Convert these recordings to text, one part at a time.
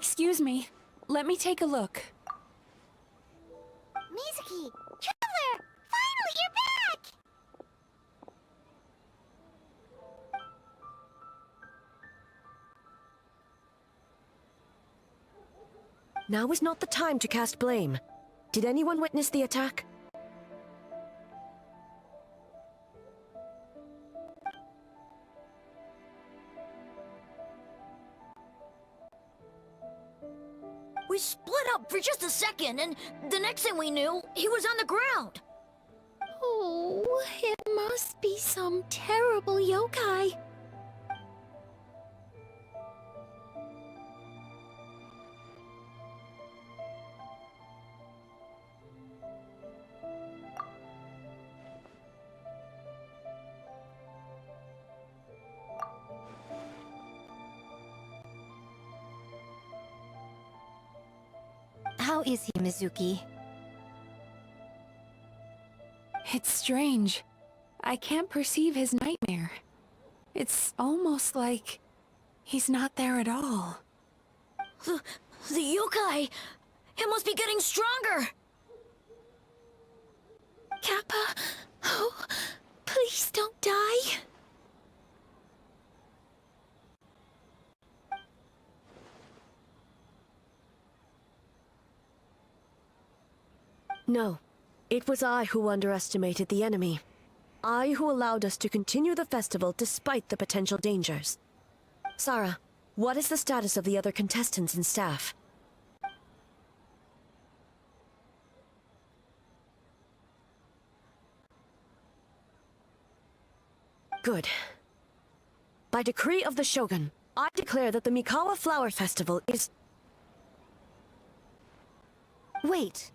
Excuse me. Let me take a look. Mizuki! Traveler! Finally, you're back! Now is not the time to cast blame. Did anyone witness the attack? We split up for just a second, and the next thing we knew, he was on the ground. Oh, it must be some terrible yokai. How is he, Mizuki? It's strange. I can't perceive his nightmare. It's almost like he's not there at all. The yokai! It must be getting stronger! Kappa, oh, please don't die. No. It was I who underestimated the enemy. I who allowed us to continue the festival despite the potential dangers. Sarah, what is the status of the other contestants and staff? Good. By decree of the Shogun, I declare that the Mikawa Flower Festival is... Wait.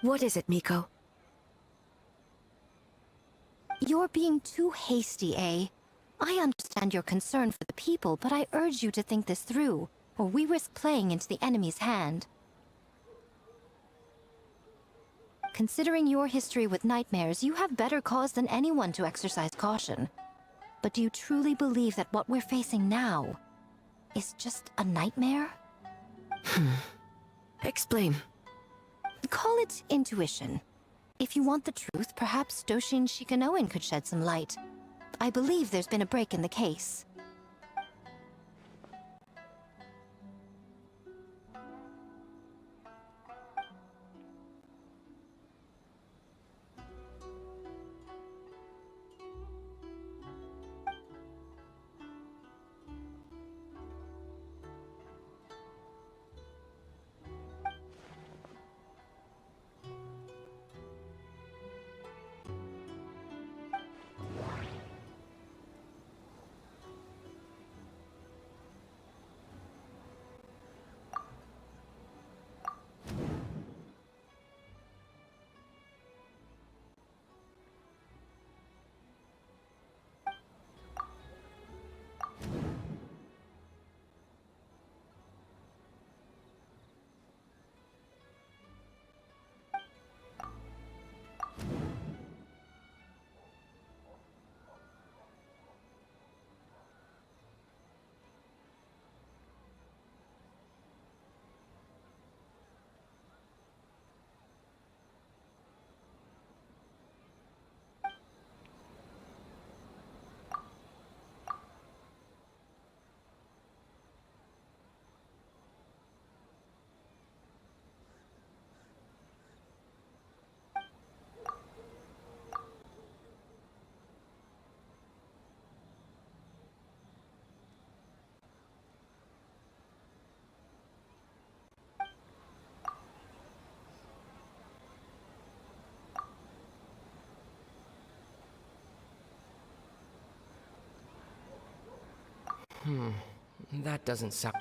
What is it, Miko? You're being too hasty, eh? I understand your concern for the people, but I urge you to think this through, or we risk playing into the enemy's hand. Considering your history with nightmares, you have better cause than anyone to exercise caution. But do you truly believe that what we're facing now is just a nightmare? Explain. Call it intuition. If you want the truth, perhaps Doshin Shikanoin could shed some light. I believe there's been a break in the case. That doesn't sound...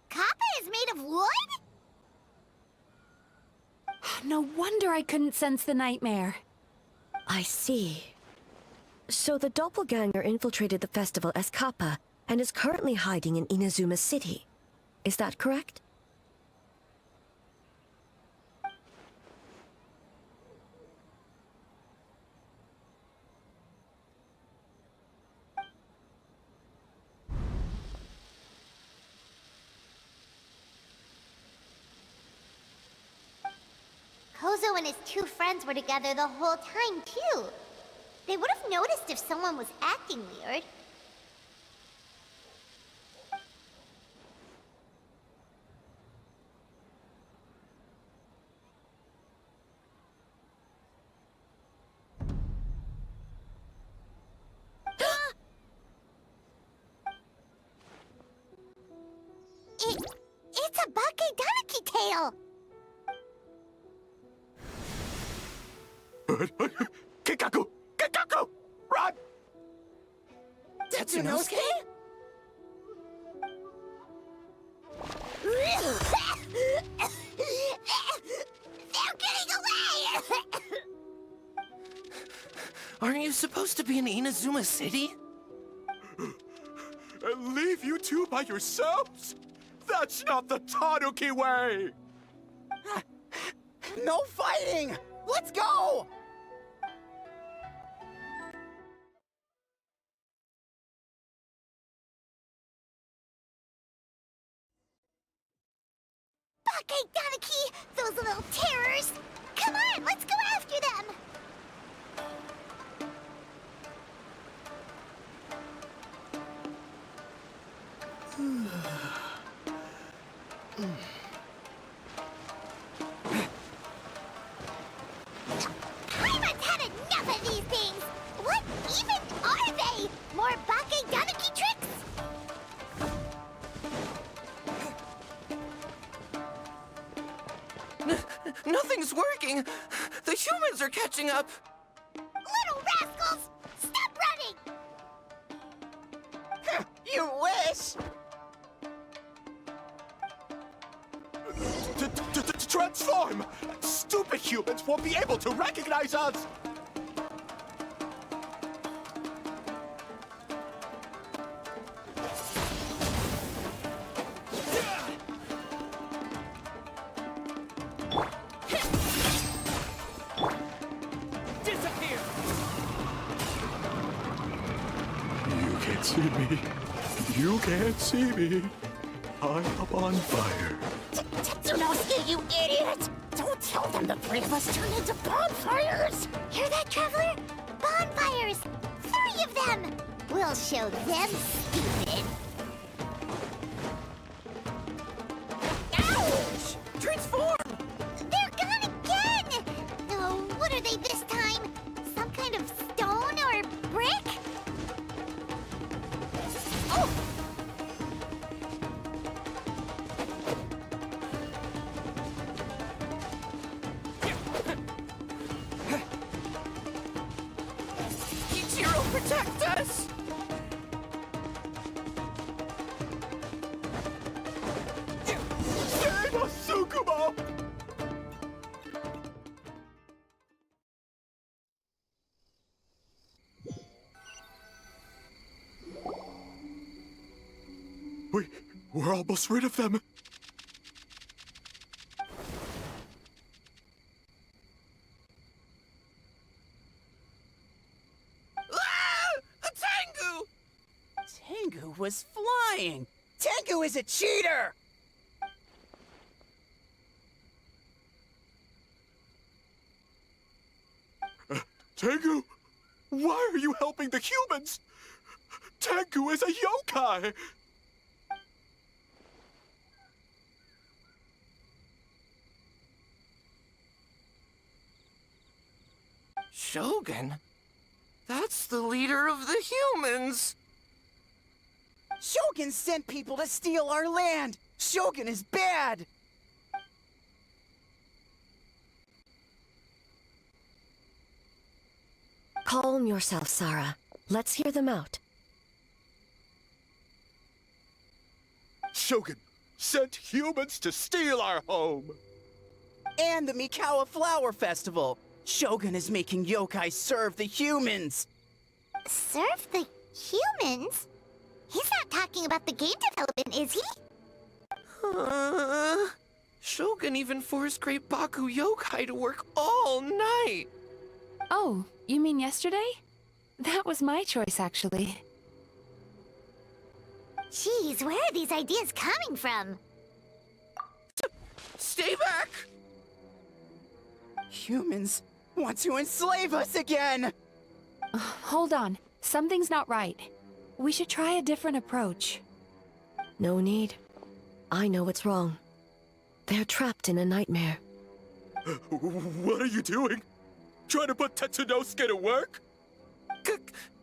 Kappa is made of wood? No wonder I couldn't sense the nightmare. I see. So the doppelganger infiltrated the festival as Kappa and is currently hiding in Inazuma City. Is that correct? Kozo and his two friends were together the whole time, too. They would have noticed if someone was acting weird. It's a Bakedanaki tail! Kikaku! Kikaku! Run! Tetsunosuke? They're getting away! Aren't you supposed to be in Inazuma City? And leave you two by yourselves? That's not the Tanuki way! No fighting! Let's go! Bakedanaki! Those little terrors! Come on, let's go after them! Paimon's had enough of these things! What even are they? More Bakedanaki tricks? Nothing's working! The humans are catching up! Little rascals! Stop running! You wish! Transform! Stupid humans won't be able to recognize us! Disappear! You can't see me. You can't see me. I'm up on fire. Tetsunosuke, you idiot! Don't tell them the three of us turned into bonfires! Hear that, Traveler? Bonfires! 3 of them! We'll show them stupid! Ouch! Transform! They're gone again! Oh, what are they this time? Some kind of stone or brick? Oh! Ichiro, protect us! Save us, Tsukumo! We're almost rid of them. Ah! A Tengu! Tengu was flying! Tengu is a cheater! Tengu, why are you helping the humans? Tengu is a yokai! Shogun? That's the leader of the humans! Shogun sent people to steal our land! Shogun is bad! Calm yourself, Sarah. Let's hear them out. Shogun sent humans to steal our home. And the Mikawa Flower Festival. Shogun is making yokai serve the humans. Serve the humans? He's not talking about the game development, is he? Shogun even forced Great Baku Yokai to work all night. Oh, you mean yesterday? That was my choice, actually. Jeez, where are these ideas coming from? Stay back! Humans want to enslave us again! Hold on. Something's not right. We should try a different approach. No need. I know what's wrong. They're trapped in a nightmare. What are you doing? Trying to put Tetsunosuke to work?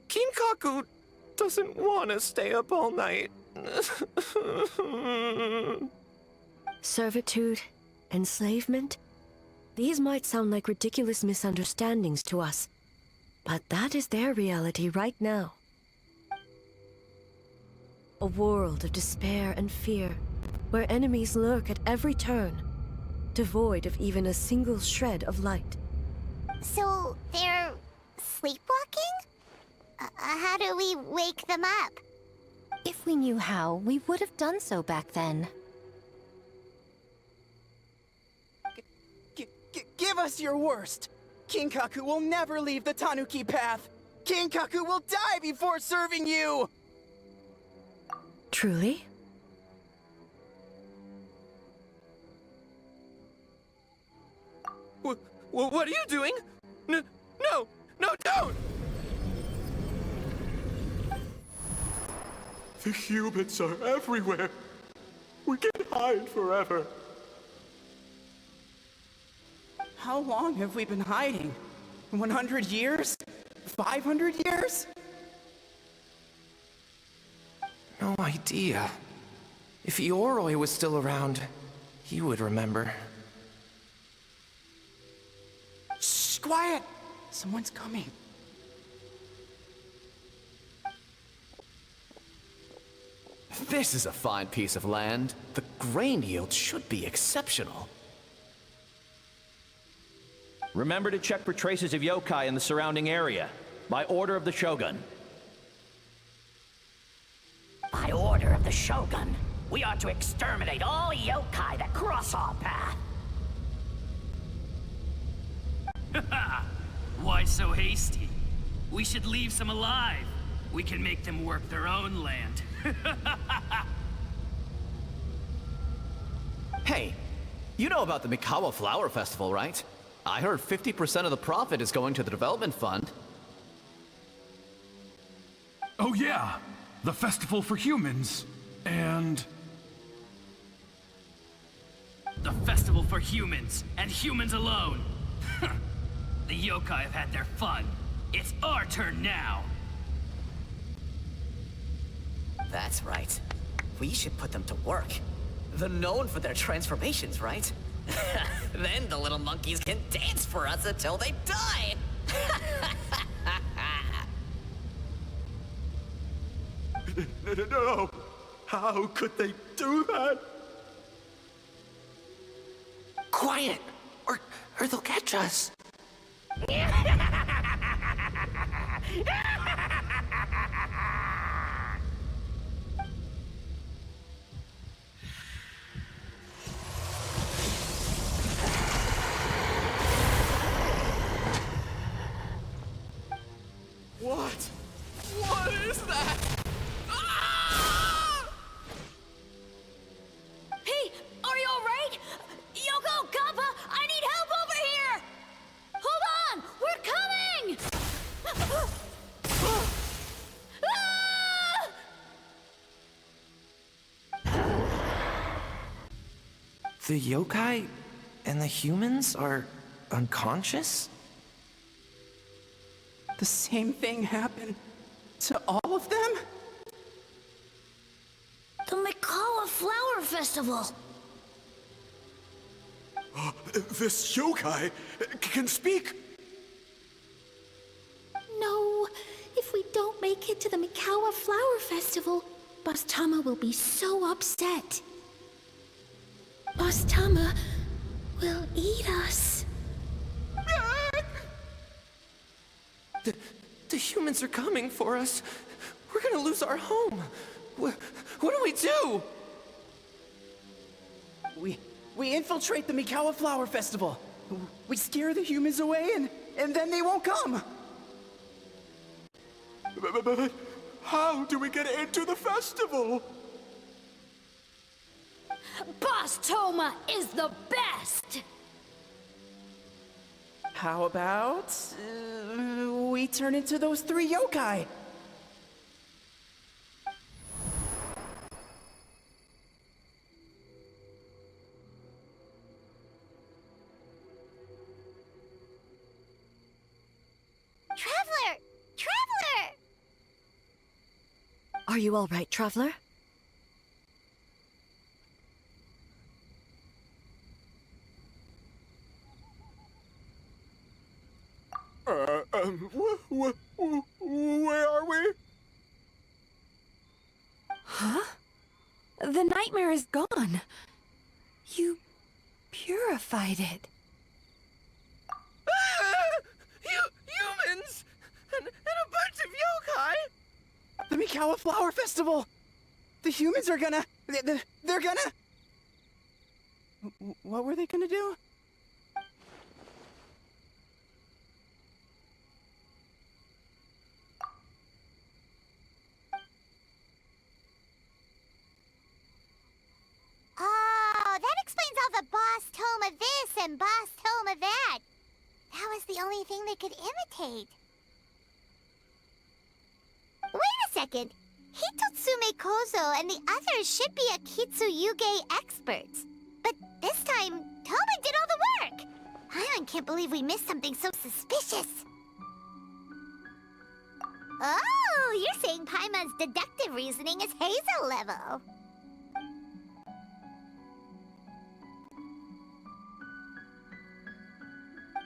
Kinkaku doesn't want to stay up all night. Servitude, enslavement? These might sound like ridiculous misunderstandings to us, but that is their reality right now. A world of despair and fear, where enemies lurk at every turn, devoid of even a single shred of light. So, they're sleepwalking? How do we wake them up? If we knew how, we would have done so back then. Give us your worst! Kinkaku will never leave the Tanuki path! Kinkaku will die before serving you! Truly? What are you doing? No, don't! The humans are everywhere. We can't hide forever. How long have we been hiding? 100 years? 500 years? No idea. If Ioroi was still around, he would remember. Shh, quiet! Someone's coming. This is a fine piece of land. The grain yield should be exceptional. Remember to check for traces of yokai in the surrounding area. By order of the Shogun. By order of the Shogun, we are to exterminate all yokai that cross our path. Why so hasty? We should leave some alive. We can make them work their own land. Hey, you know about the Mikawa Flower Festival, right? I heard 50% of the profit is going to the development fund. Oh yeah, the festival for humans. And... The festival for humans, and humans alone. The yokai have had their fun. It's our turn now. That's right. We should put them to work. They're known for their transformations, right? Then the little monkeys can dance for us until they die! No! How could they do that? Quiet, or they'll catch us. What is that? Ah! Hey, are you alright? Yoko, Kappa, I need help over here! Hold on, we're coming! The yokai and the humans are unconscious? The same thing happened to all of them? The Mikawa Flower Festival! This yokai can speak! No, if we don't make it to the Mikawa Flower Festival, Boss Tama will be so upset. Boss Tama will eat us. The humans are coming for us. We're gonna lose our home. What do we do? We infiltrate the Mikawa Flower Festival. We scare the humans away and then they won't come. But how do we get into the festival? Boss Toma is the best! How about we turn into those 3 yokai? Traveler! Traveler! Are you all right, Traveler? Where are we? Huh? The nightmare is gone. You purified it. Humans! And a bunch of yokai! The Mikawa Flower Festival! The humans are gonna... They're gonna... What were they gonna do? Oh, that explains all the Boss Toma this and Boss Toma that. That was the only thing they could imitate. Wait a second. Hitotsume Kozo and the others should be Akitsuyuge experts. But this time, Toma did all the work. I can't believe we missed something so suspicious. Oh, you're saying Paimon's deductive reasoning is Hazel level.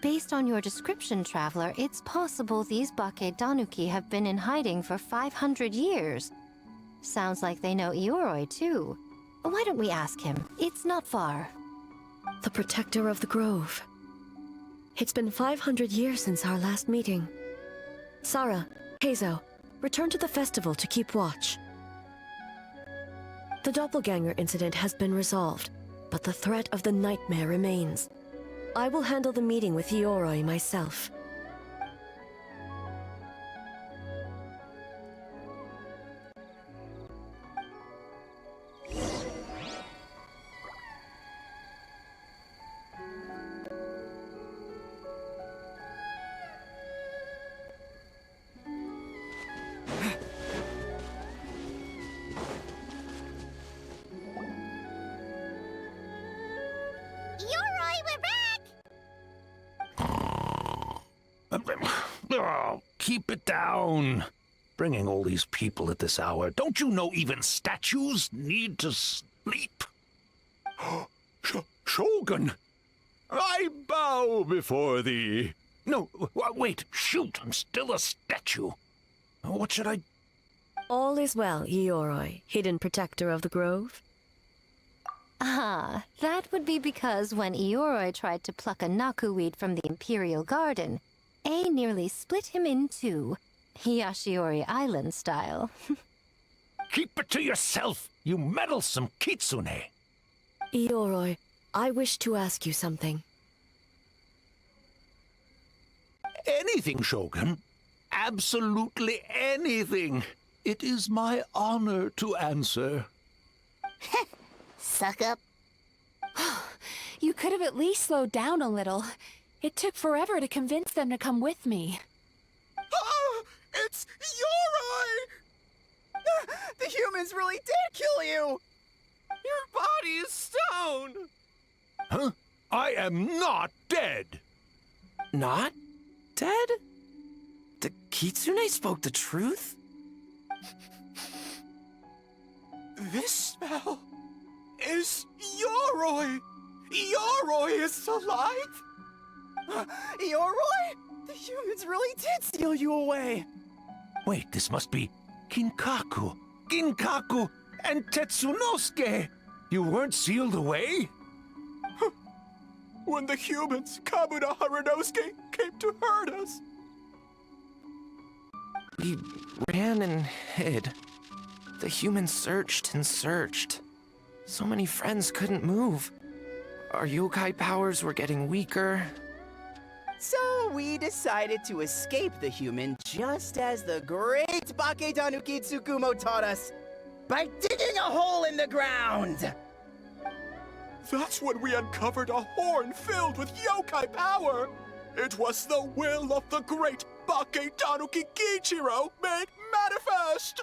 Based on your description, Traveler, it's possible these Bake Danuki have been in hiding for 500 years. Sounds like they know Ioroi, too. Why don't we ask him? It's not far. The protector of the grove. It's been 500 years since our last meeting. Sarah, Heizo, return to the festival to keep watch. The doppelganger incident has been resolved, but the threat of the nightmare remains. I will handle the meeting with Ioroi myself. Oh, keep it down. Bringing all these people at this hour. Don't you know even statues need to sleep? Shogun! I bow before thee. No, wait, shoot, I'm still a statue. What should I... All is well, Ioroi, hidden protector of the grove. Ah, that would be because when Ioroi tried to pluck a naku weed from the Imperial Garden, A nearly split him in two, Yashiori Island style. Keep it to yourself, you meddlesome kitsune. Ioroi, I wish to ask you something. Anything, Shogun. Absolutely anything. It is my honor to answer. Suck up. You could have at least slowed down a little. It took forever to convince them to come with me. Oh, it's Ioroi! The humans really did kill you! Your body is stone! Huh? I am not dead! Not dead? The kitsune spoke the truth? This smell is Ioroi! Ioroi is alive! Ioroi? The humans really did steal you away! Wait, this must be Kinkaku. Ginkaku and Tetsunosuke! You weren't sealed away? When the humans, Kabuna Harunosuke, came to hurt us. We ran and hid. The humans searched and searched. So many friends couldn't move. Our yokai powers were getting weaker. So we decided to escape the human just as the great Baketanuki Tsukumo taught us, by digging a hole in the ground! That's when we uncovered a horn filled with yokai power. It was the will of the great Baketanuki Kichiro made manifest.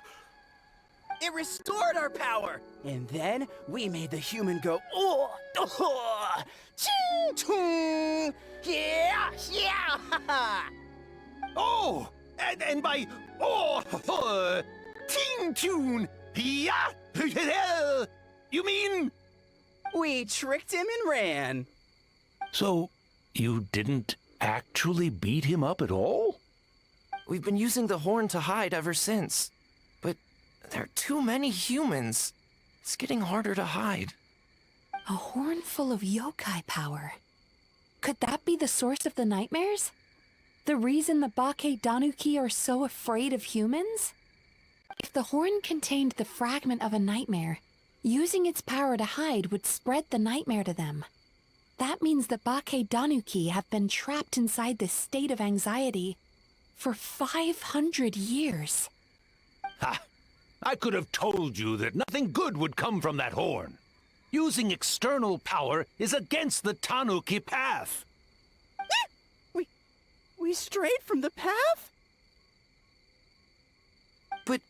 It restored our power, and then we made the human go, oh, oh, ching, chung, yeah, yeah, Oh, and by ting tune, yeah, you mean? We tricked him and ran. So, you didn't actually beat him up at all? We've been using the horn to hide ever since. But there are too many humans. It's getting harder to hide. A horn full of yokai power. Could that be the source of the nightmares? The reason the Baketanuki are so afraid of humans? If the horn contained the fragment of a nightmare, using its power to hide would spread the nightmare to them. That means the Baketanuki have been trapped inside this state of anxiety for 500 years. Ha! I could have told you that nothing good would come from that horn. Using external power is against the Tanuki path. We strayed from the path? But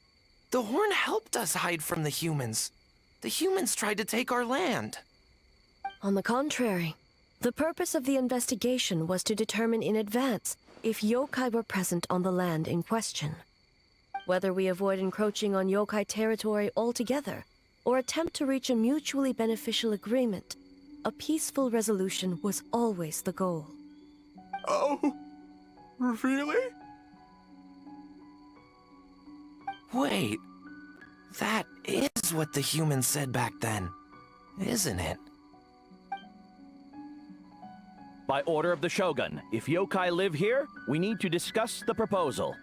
the horn helped us hide from the humans. The humans tried to take our land. On the contrary, the purpose of the investigation was to determine in advance if yokai were present on the land in question. Whether we avoid encroaching on yokai territory altogether, or attempt to reach a mutually beneficial agreement, a peaceful resolution was always the goal. Oh, really? Wait, that is what the humans said back then, isn't it? By order of the Shogun, if yokai live here, we need to discuss the proposal.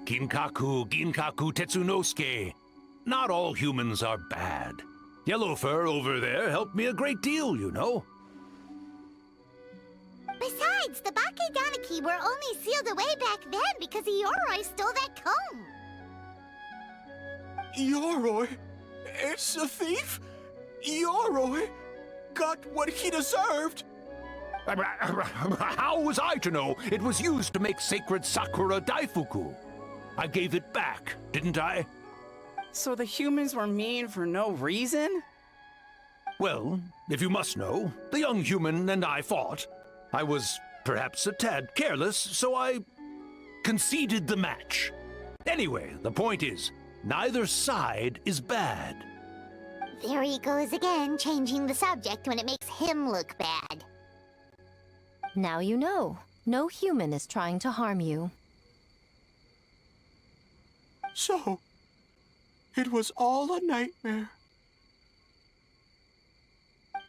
Ginkaku Tetsunosuke. Not all humans are bad. Yellowfur over there helped me a great deal, you know. Besides, the Baketanuki were only sealed away back then because Ioroi stole that comb. Ioroi? It's a thief? Ioroi got what he deserved. How was I to know it was used to make sacred Sakura Daifuku? I gave it back, didn't I? So the humans were mean for no reason? Well, if you must know, the young human and I fought. I was perhaps a tad careless, so I conceded the match. Anyway, the point is, neither side is bad. There he goes again, changing the subject when it makes him look bad. Now you know. No human is trying to harm you. So, it was all a nightmare.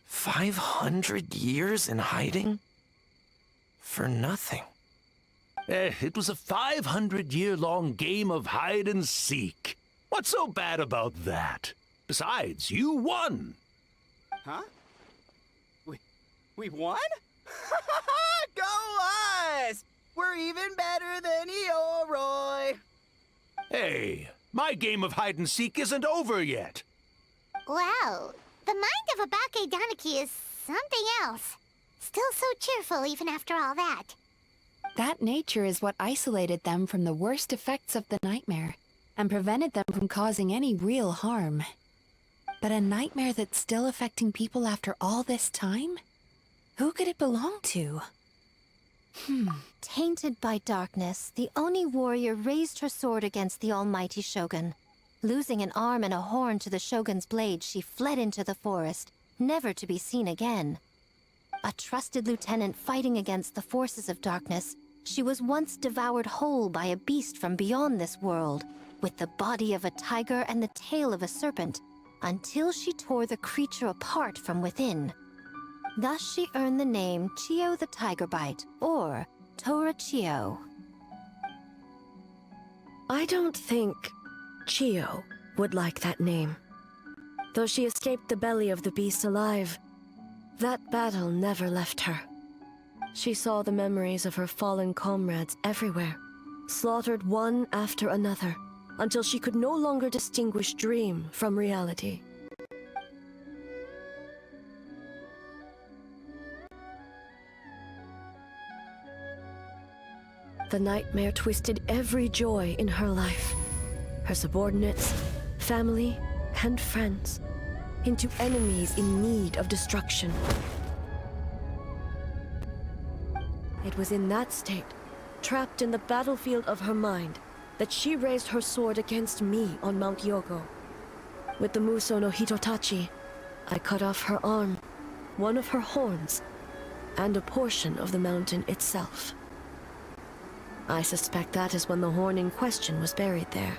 500 years in hiding? For nothing. It was a 500-year-long game of hide and seek. What's so bad about that? Besides, you won. Huh? We won? Go us! We're even better than Ioroi! Hey, my game of hide and seek isn't over yet. Wow, the mind of a Baketanuki is something else. Still so cheerful even after all that. That nature is what isolated them from the worst effects of the nightmare, and prevented them from causing any real harm. But a nightmare that's still affecting people after all this time? Who could it belong to? Tainted by darkness, the Oni warrior raised her sword against the almighty Shogun. Losing an arm and a horn to the Shogun's blade, she fled into the forest, never to be seen again. A trusted lieutenant fighting against the forces of darkness, She was once devoured whole by a beast from beyond this world, with the body of a tiger and the tail of a serpent, until she tore the creature apart from within. Thus she earned the name Chio the Tigerbite, or Tora Chio. I don't think Chio would like that name. Though she escaped the belly of the beast alive, that battle never left her. She saw the memories of her fallen comrades everywhere, slaughtered one after another, until she could no longer distinguish dream from reality. The nightmare twisted every joy in her life, her subordinates, family, and friends, into enemies in need of destruction. It was in that state, trapped in the battlefield of her mind, that she raised her sword against me on Mount Yogo. With the Muso no Hitotachi, I cut off her arm, one of her horns, and a portion of the mountain itself. I suspect that is when the horn in question was buried there.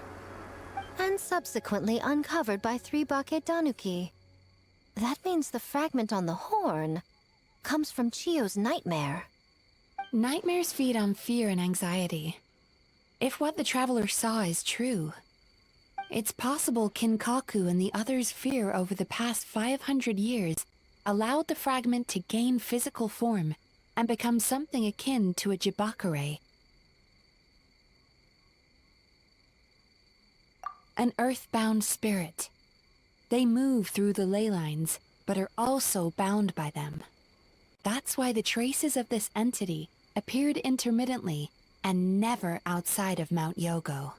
And subsequently uncovered by 3 Bakedanuki. That means the fragment on the horn comes from Chio's nightmare. Nightmares feed on fear and anxiety. If what the traveler saw is true, it's possible Kinkaku and the others' fear over the past 500 years allowed the fragment to gain physical form and become something akin to a jibakure. An earthbound spirit. They move through the ley lines, but are also bound by them. That's why the traces of this entity appeared intermittently and never outside of Mount Yogo.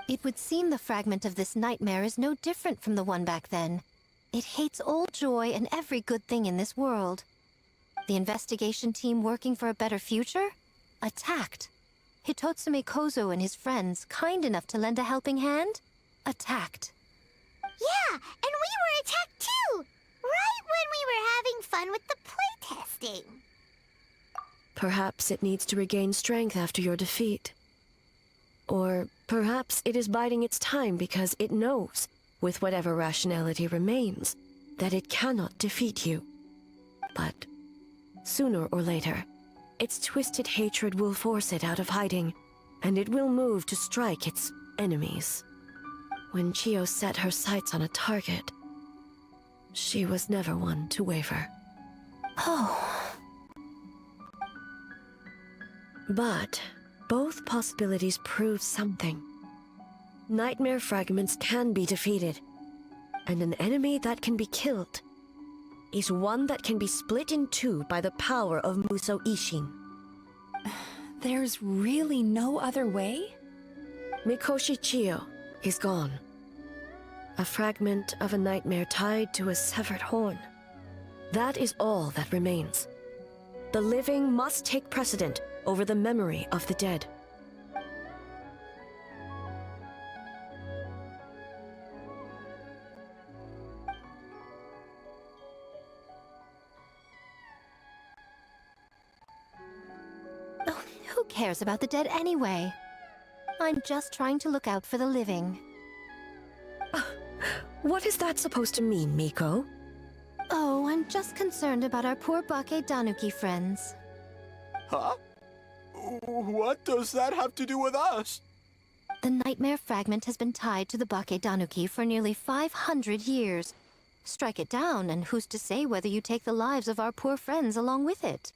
It would seem the fragment of this nightmare is no different from the one back then. It hates all joy and every good thing in this world. The investigation team working for a better future? Attacked. Hitotsume Kozo and his friends, kind enough to lend a helping hand? Attacked. Yeah, and we were attacked too! Right when we were having fun with the playtesting. Perhaps it needs to regain strength after your defeat. Or perhaps it is biding its time because it knows, with whatever rationality remains, that it cannot defeat you. But sooner or later, its twisted hatred will force it out of hiding, and it will move to strike its enemies. When Chio set her sights on a target, she was never one to waver. Oh. But both possibilities prove something. Nightmare fragments can be defeated, and an enemy that can be killed is one that can be split in two by the power of Muso Ishin. There's really no other way? Mikoshi Chio is gone. A fragment of a nightmare tied to a severed horn. That is all that remains. The living must take precedent over the memory of the dead. Oh, who cares about the dead anyway? I'm just trying to look out for the living. What is that supposed to mean, Miko? Oh, I'm just concerned about our poor Bakedanuki friends. Huh? What does that have to do with us? The nightmare fragment has been tied to the Bakedanuki for nearly 500 years. Strike it down, and who's to say whether you take the lives of our poor friends along with it?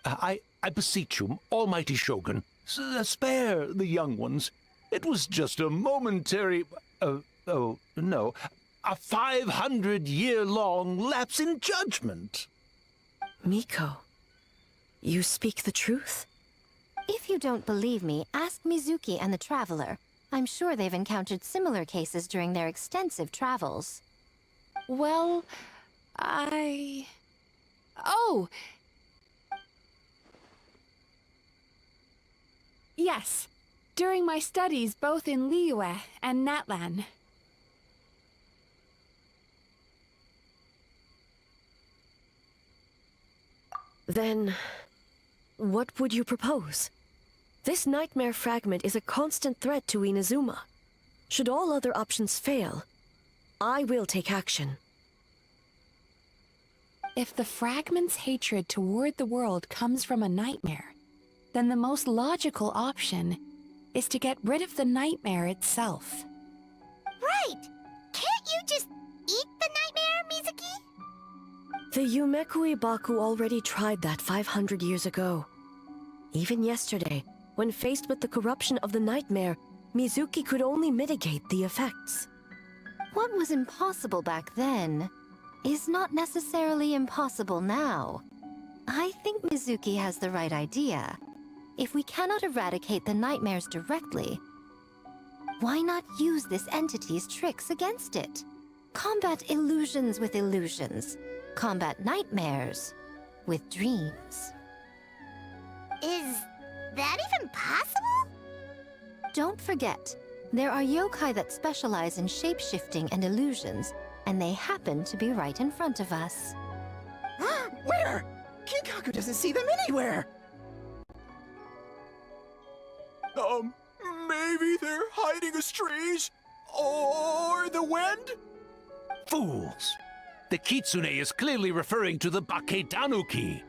I beseech you, almighty Shogun, spare the young ones. It was just a momentary... oh, no. A 500-year-long lapse in judgment. Miko, you speak the truth? If you don't believe me, ask Mizuki and the Traveler. I'm sure they've encountered similar cases during their extensive travels. Well, Oh! Yes. During my studies both in Liyue and Natlan. Then, what would you propose? This nightmare fragment is a constant threat to Inazuma. Should all other options fail, I will take action. If the fragment's hatred toward the world comes from a nightmare, then the most logical option is to get rid of the nightmare itself. Right! Can't you just eat the nightmare, Mizuki? The Yumekui Baku already tried that 500 years ago. Even yesterday, when faced with the corruption of the nightmare, Mizuki could only mitigate the effects. What was impossible back then is not necessarily impossible now. I think Mizuki has the right idea. If we cannot eradicate the nightmares directly, why not use this entity's tricks against it? Combat illusions with illusions. Combat nightmares with dreams. Is that even possible? Don't forget, there are yokai that specialize in shape-shifting and illusions, and they happen to be right in front of us. Where? Kinkaku doesn't see them anywhere! Maybe they're hiding as trees? Or the wind? Fools! The Kitsune is clearly referring to the Bakedanuki.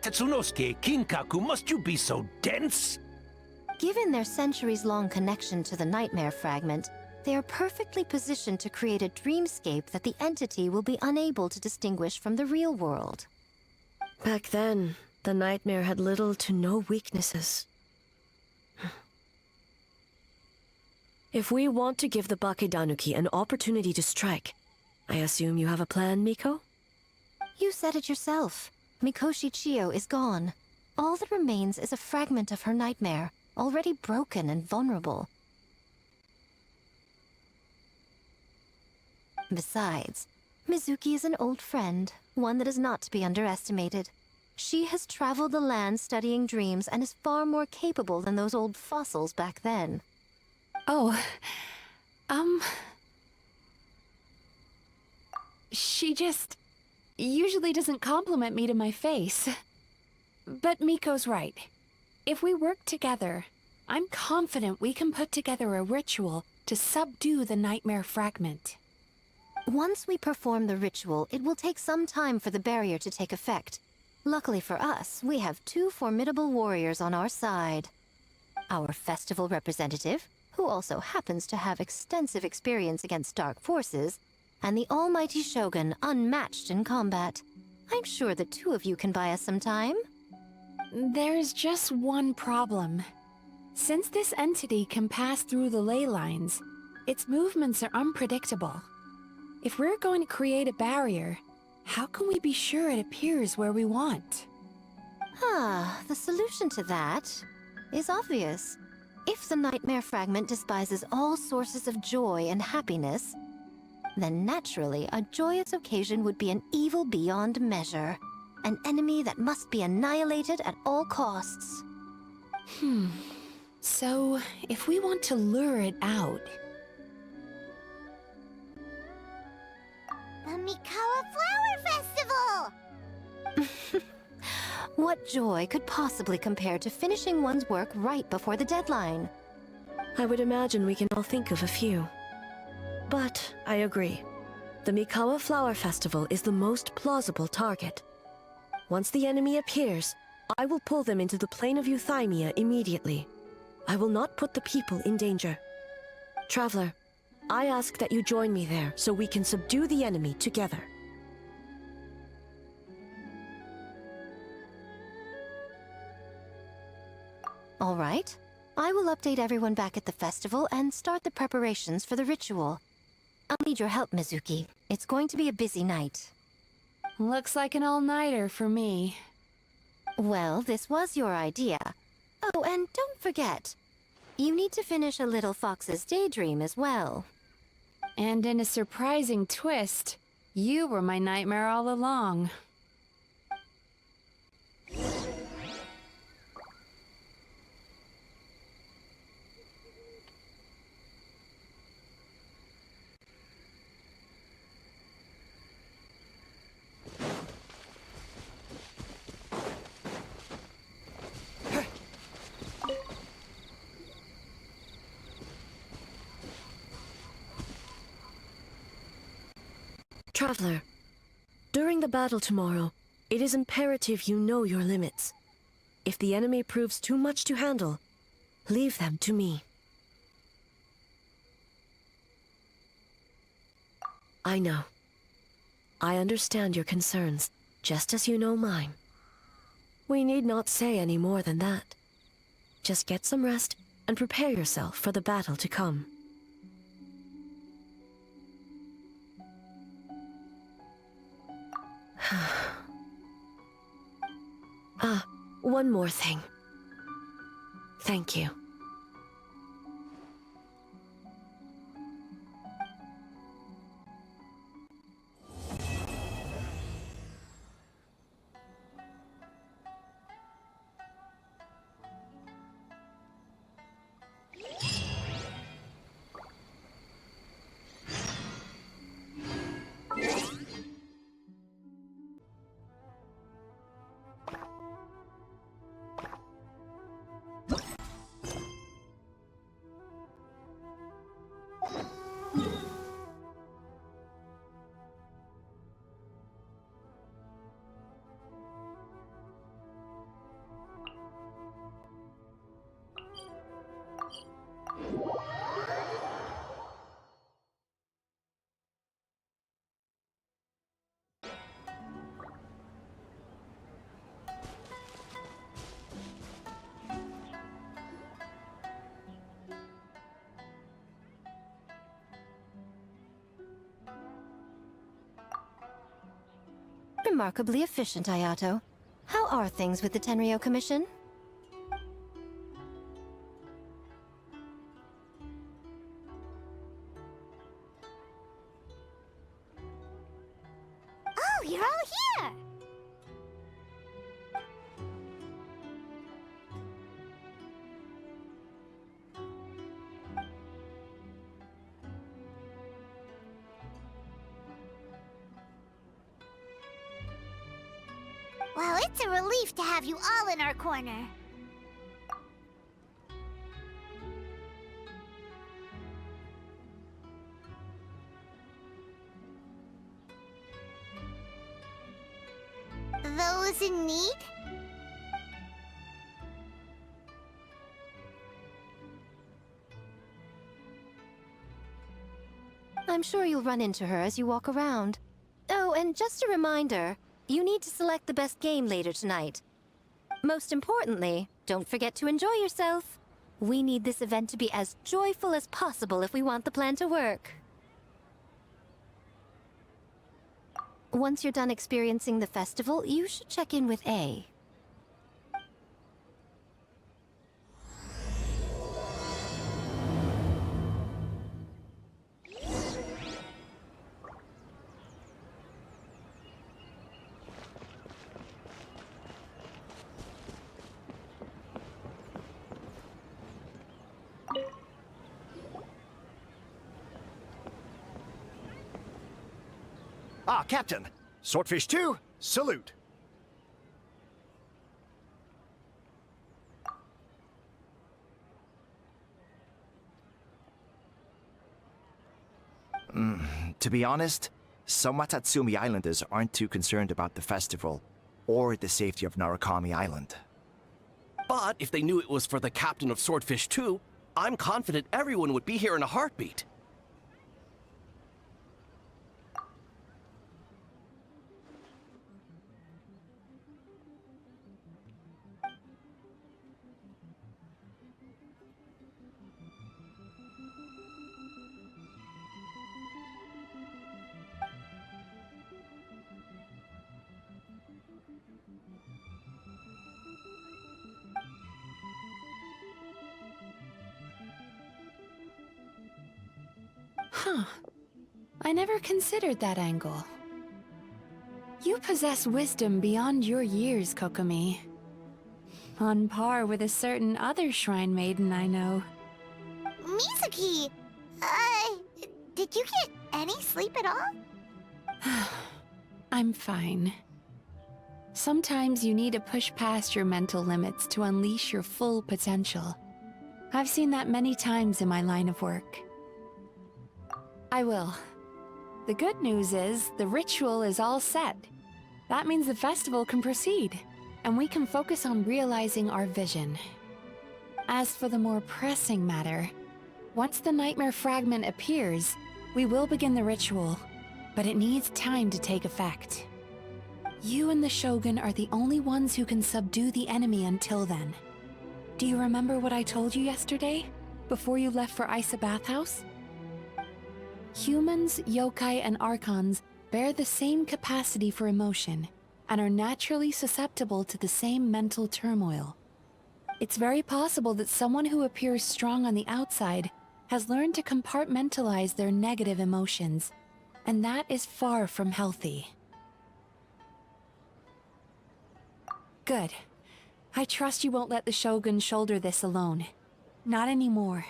Tetsunosuke, Kinkaku, must you be so dense? Given their centuries-long connection to the nightmare fragment, they are perfectly positioned to create a dreamscape that the entity will be unable to distinguish from the real world. Back then, the nightmare had little to no weaknesses. If we want to give the Bakedanuki an opportunity to strike, I assume you have a plan, Miko? You said it yourself. Mikoshi Chiyo is gone. All that remains is a fragment of her nightmare, already broken and vulnerable. Besides, Mizuki is an old friend, one that is not to be underestimated. She has traveled the land studying dreams and is far more capable than those old fossils back then. Oh, she just usually doesn't compliment me to my face. But Miko's right. If we work together, I'm confident we can put together a ritual to subdue the nightmare fragment. Once we perform the ritual, it will take some time for the barrier to take effect. Luckily for us, we have two formidable warriors on our side. Our festival representative, who also happens to have extensive experience against dark forces, and the almighty Shogun, unmatched in combat. I'm sure the two of you can buy us some time. There's just one problem. Since this entity can pass through the ley lines, its movements are unpredictable. If we're going to create a barrier, how can we be sure it appears where we want? The solution to that is obvious. If the nightmare fragment despises all sources of joy and happiness, then naturally a joyous occasion would be an evil beyond measure. An enemy that must be annihilated at all costs. So, if we want to lure it out... The Mikawa Flower Festival! What joy could possibly compare to finishing one's work right before the deadline? I would imagine we can all think of a few. But I agree. The Mikawa Flower Festival is the most plausible target. Once the enemy appears, I will pull them into the plane of Euthymia immediately. I will not put the people in danger. Traveler, I ask that you join me there so we can subdue the enemy together. All right. I will update everyone back at the festival and start the preparations for the ritual. I'll need your help, Mizuki. It's going to be a busy night. Looks like an all-nighter for me. Well, this was your idea. Oh, and don't forget, you need to finish a little fox's daydream as well. And in a surprising twist, you were my nightmare all along. Traveler, during the battle tomorrow, it is imperative you know your limits. If the enemy proves too much to handle, leave them to me. I know. I understand your concerns, just as you know mine. We need not say any more than that. Just get some rest and prepare yourself for the battle to come. One more thing. Thank you. Remarkably efficient, Ayato. How are things with the Tenryo Commission? Oh, you're all here! Well, it's a relief to have you all in our corner. Those in need? I'm sure you'll run into her as you walk around. Oh, and just a reminder, you need to select the best game later tonight. Most importantly, don't forget to enjoy yourself. We need this event to be as joyful as possible if we want the plan to work. Once you're done experiencing the festival, you should check in with A. Ah, Captain! Swordfish 2, salute! To be honest, some Watatsumi Islanders aren't too concerned about the festival or the safety of Narukami Island. But if they knew it was for the captain of Swordfish 2, I'm confident everyone would be here in a heartbeat. Huh. I never considered that angle. You possess wisdom beyond your years, Kokomi. On par with a certain other shrine maiden I know. Mizuki! Did you get any sleep at all? I'm fine. Sometimes you need to push past your mental limits to unleash your full potential. I've seen that many times in my line of work. I will. The good news is the ritual is all set. That means the festival can proceed, and we can focus on realizing our vision. As for the more pressing matter, once the nightmare fragment appears, we will begin the ritual, but it needs time to take effect. You and the Shogun are the only ones who can subdue the enemy until then. Do you remember what I told you yesterday, before you left for Isa Bathhouse? Humans, yokai, and archons bear the same capacity for emotion, and are naturally susceptible to the same mental turmoil. It's very possible that someone who appears strong on the outside has learned to compartmentalize their negative emotions, and that is far from healthy. Good. I trust you won't let the Shogun shoulder this alone. Not anymore.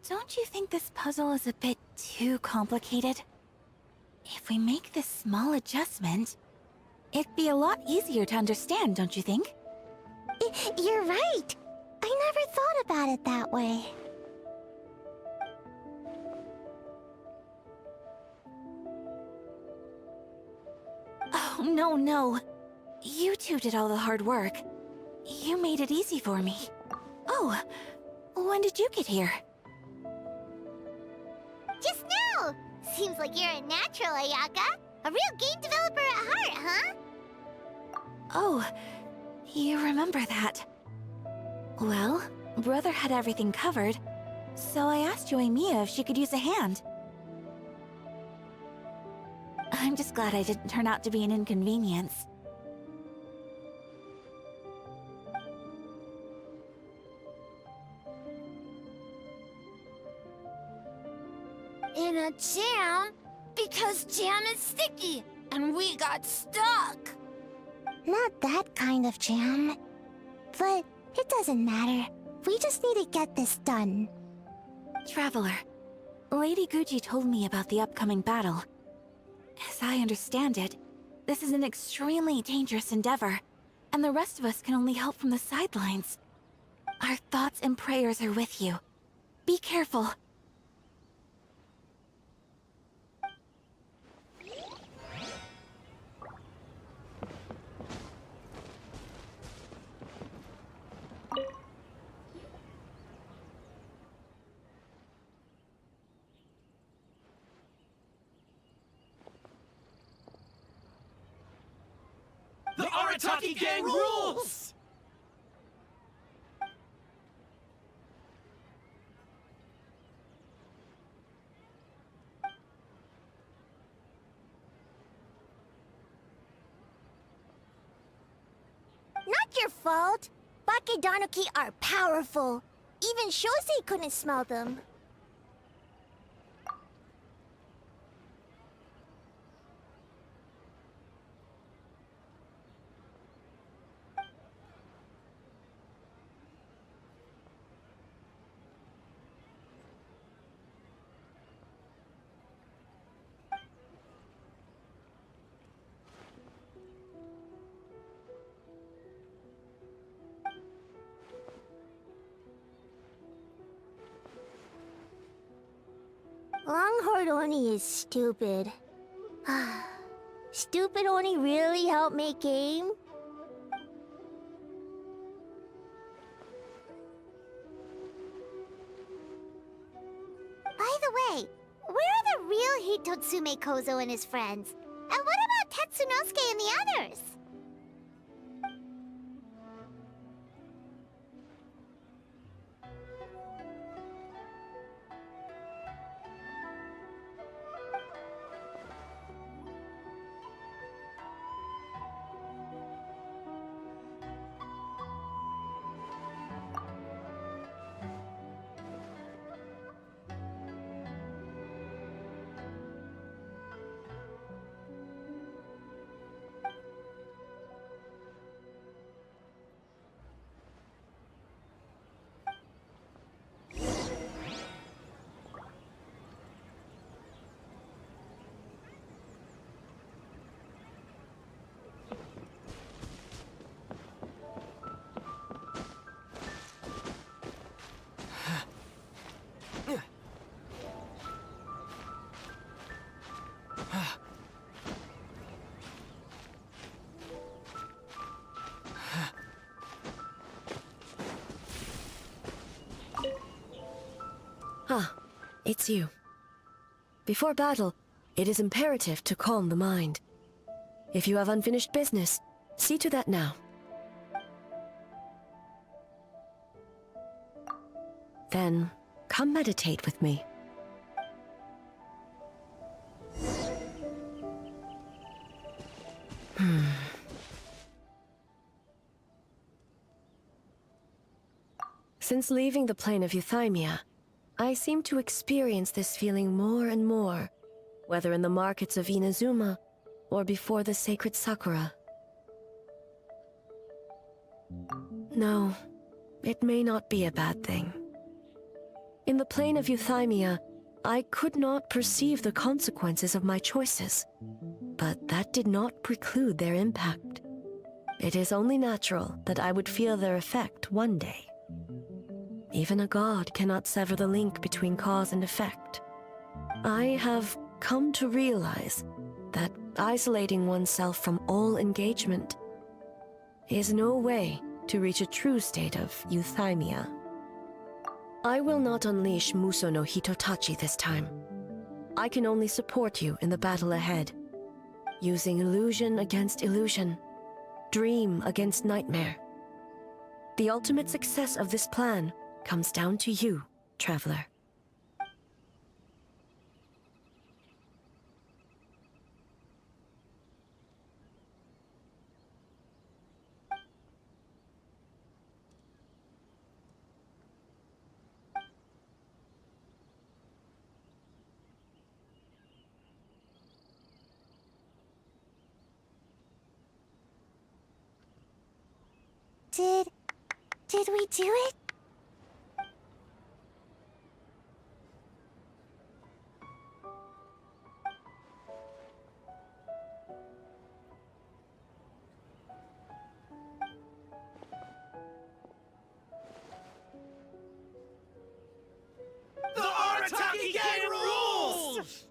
Don't you think this puzzle is a bit too complicated? If we make this small adjustment, it'd be a lot easier to understand, don't you think? You're right! I never thought about it that way. Oh, no. You two did all the hard work. You made it easy for me. Oh, when did you get here? Just now! Seems like you're a natural, Ayaka. A real game developer at heart, huh? Oh, you remember that. Well, Brother had everything covered, so I asked Yoimiya if she could use a hand. I'm just glad I didn't turn out to be an inconvenience. In a jam? Because jam is sticky, and we got stuck. Not that kind of jam. But it doesn't matter. We just need to get this done. Traveler, Lady Guji told me about the upcoming battle. As I understand it, this is an extremely dangerous endeavor, and the rest of us can only help from the sidelines. Our thoughts and prayers are with you. Be careful. The Arataki gang rules! Not your fault. Bakedanuki are powerful. Even Shosei couldn't smell them. Longhorn Oni is stupid. Stupid Oni really helped make game? By the way, where are the real Hitotsume Kozo and his friends? And what about Tetsunosuke and the others? Ah, it's you. Before battle, it is imperative to calm the mind. If you have unfinished business, see to that now. Then, come meditate with me. Since leaving the plane of Euthymia, I seem to experience this feeling more and more, whether in the markets of Inazuma or before the sacred Sakura. No, it may not be a bad thing. In the plane of Euthymia, I could not perceive the consequences of my choices, but that did not preclude their impact. It is only natural that I would feel their effect one day. Even a god cannot sever the link between cause and effect. I have come to realize that isolating oneself from all engagement is no way to reach a true state of euthymia. I will not unleash Muso no Hitotachi this time. I can only support you in the battle ahead, using illusion against illusion, dream against nightmare. The ultimate success of this plan comes down to you, traveler. Did we do it? The Arataki Gang rules!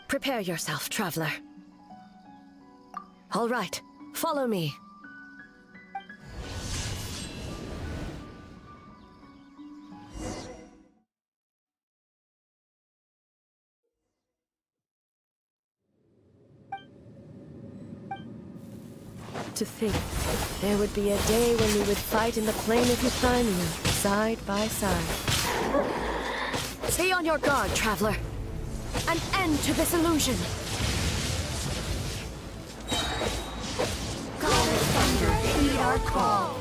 Prepare yourself, traveler. All right, follow me. To think, there would be a day when we would fight in the plain of Euthymia, side by side. Stay on your guard, traveler. An end to this illusion! God of Thunder, heed our call!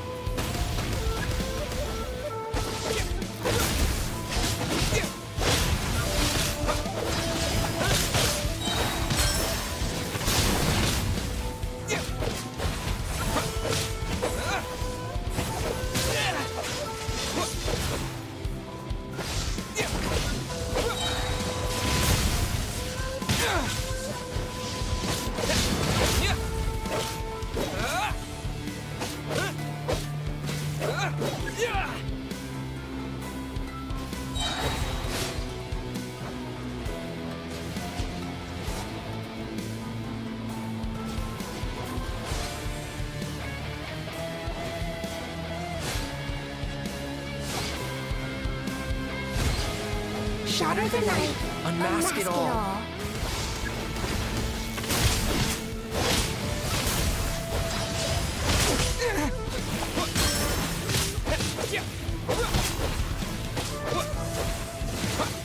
Shatter the night, Unmask it all.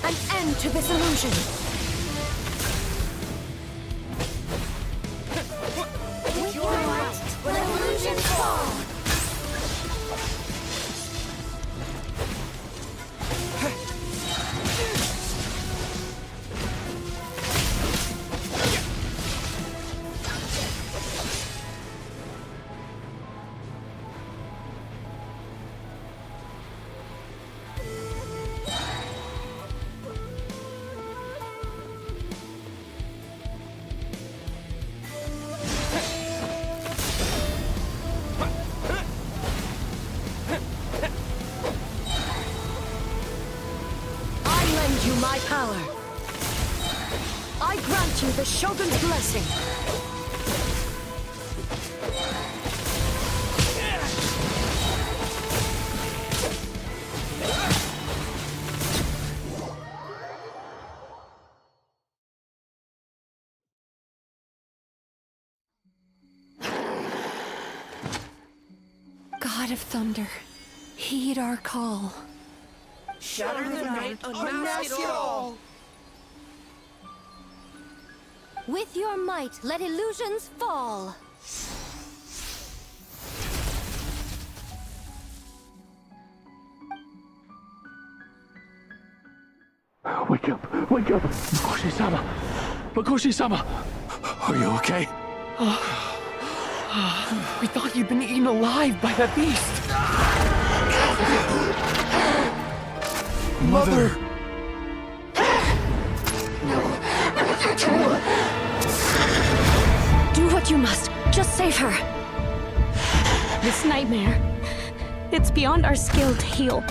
An end to this illusion! With your might, let illusions fall! power. I grant you the Shogun's blessing. God of Thunder, heed our call. Shatter the night, unmask it all! With your might, let illusions fall! Wake up! Wake up! Makoshi-sama! Makoshi-sama! Are you okay? We thought you'd been eaten alive by that beast! Mother! Do what you must. Just save her. This nightmare, it's beyond our skill to heal.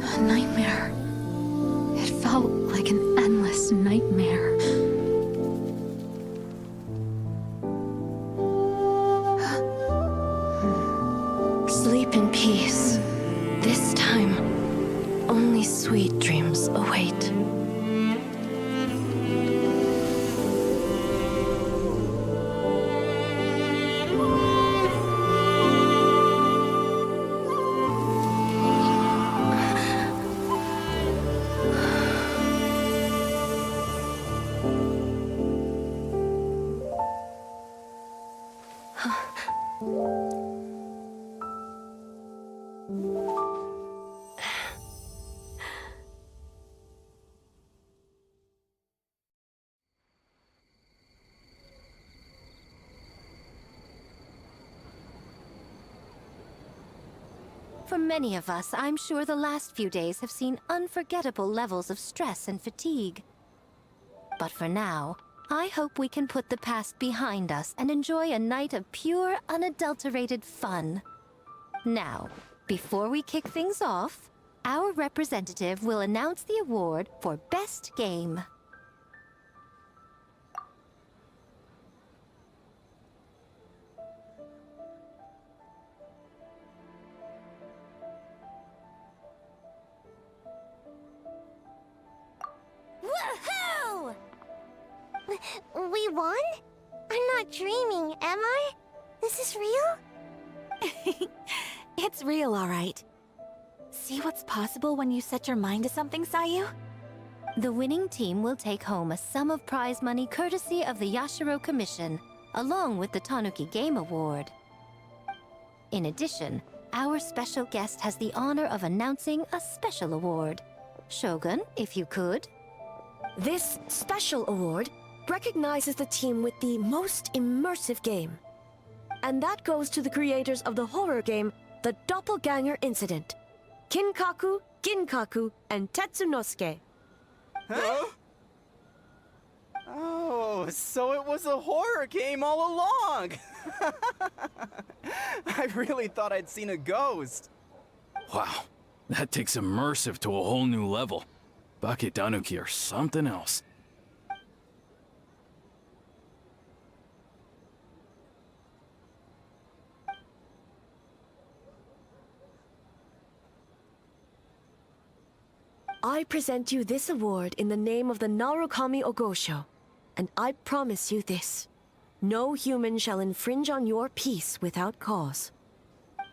A nightmare. It felt like an endless nightmare. Sleep in peace. This time, only sweet dreams await. For many of us, I'm sure the last few days have seen unforgettable levels of stress and fatigue. But for now, I hope we can put the past behind us and enjoy a night of pure, unadulterated fun. Now, before we kick things off, our representative will announce the award for Best Game. Woohoo! We won? I'm not dreaming, am I? This is real? It's real, all right. See what's possible when you set your mind to something, Sayu? The winning team will take home a sum of prize money courtesy of the Yashiro Commission, along with the Tanuki Game Award. In addition, our special guest has the honor of announcing a special award. Shogun, if you could. This special award recognizes the team with the most immersive game. And that goes to the creators of the horror game, The Doppelganger Incident. Kinkaku, Ginkaku, and Tetsunosuke. Huh? Oh, so it was a horror game all along! I really thought I'd seen a ghost. Wow, that takes immersive to a whole new level. Bakedanuki are something else. I present you this award in the name of the Narukami Ogosho, and I promise you this. No human shall infringe on your peace without cause.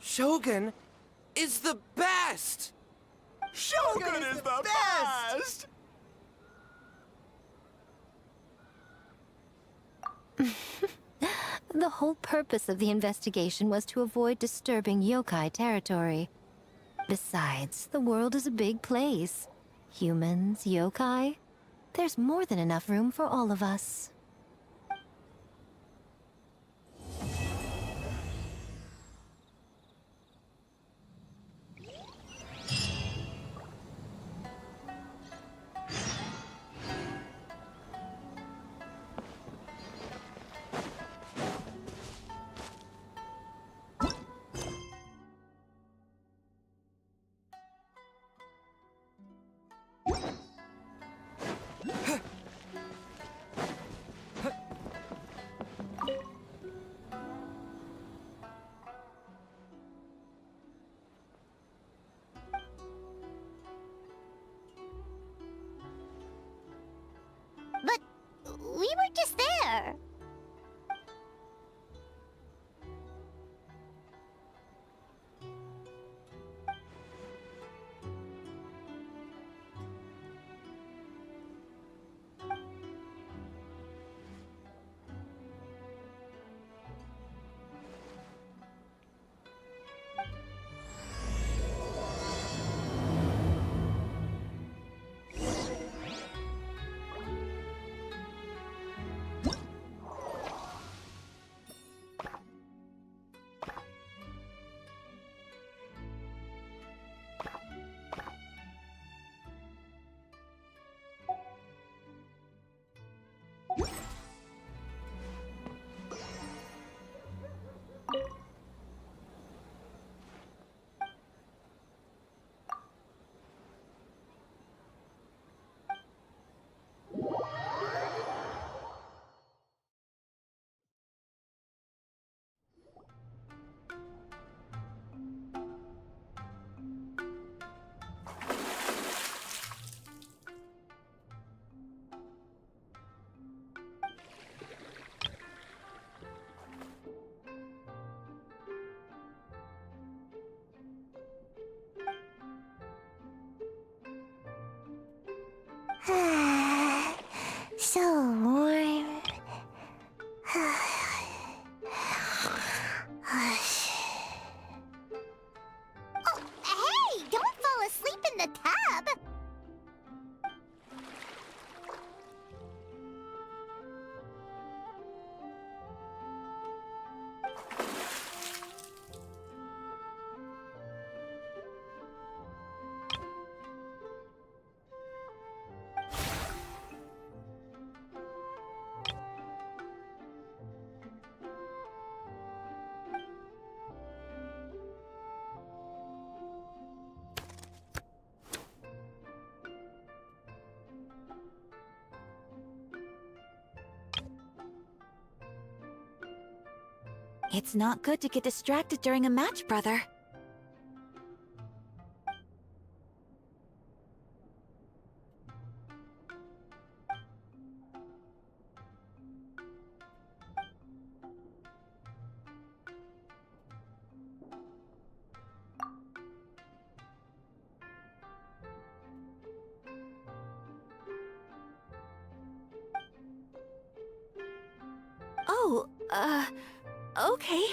Shogun is the best! Shogun is the best! The whole purpose of the investigation was to avoid disturbing yokai territory. Besides, the world is a big place. Humans, yokai, there's more than enough room for all of us. But we were just there. So warm. Oh, hey! Don't fall asleep in the tub! It's not good to get distracted during a match, brother. Oh, okay.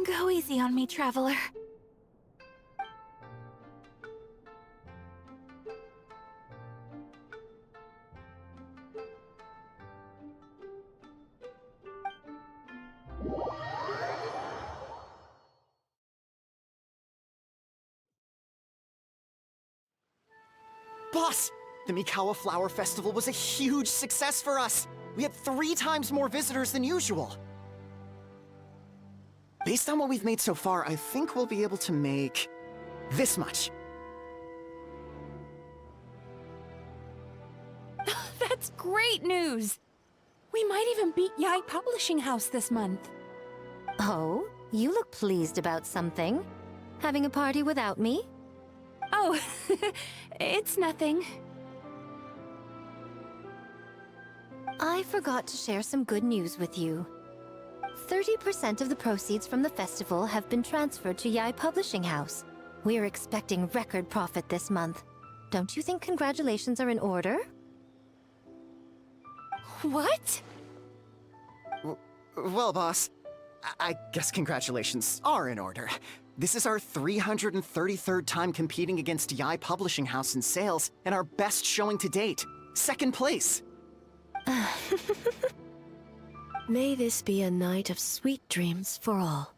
Go easy on me, traveler. Boss! The Mikawa Flower Festival was a huge success for us! We had 3 times more visitors than usual! Based on what we've made so far, I think we'll be able to make... this much. That's great news! We might even beat Yai Publishing House this month. Oh, you look pleased about something. Having a party without me? Oh, it's nothing. I forgot to share some good news with you. 30% of the proceeds from the festival have been transferred to Yai Publishing House. We're expecting record profit this month. Don't you think congratulations are in order? What? Well, boss, I guess congratulations are in order. This is our 333rd time competing against Yai Publishing House in sales, and our best showing to date. 2nd place. May this be a night of sweet dreams for all.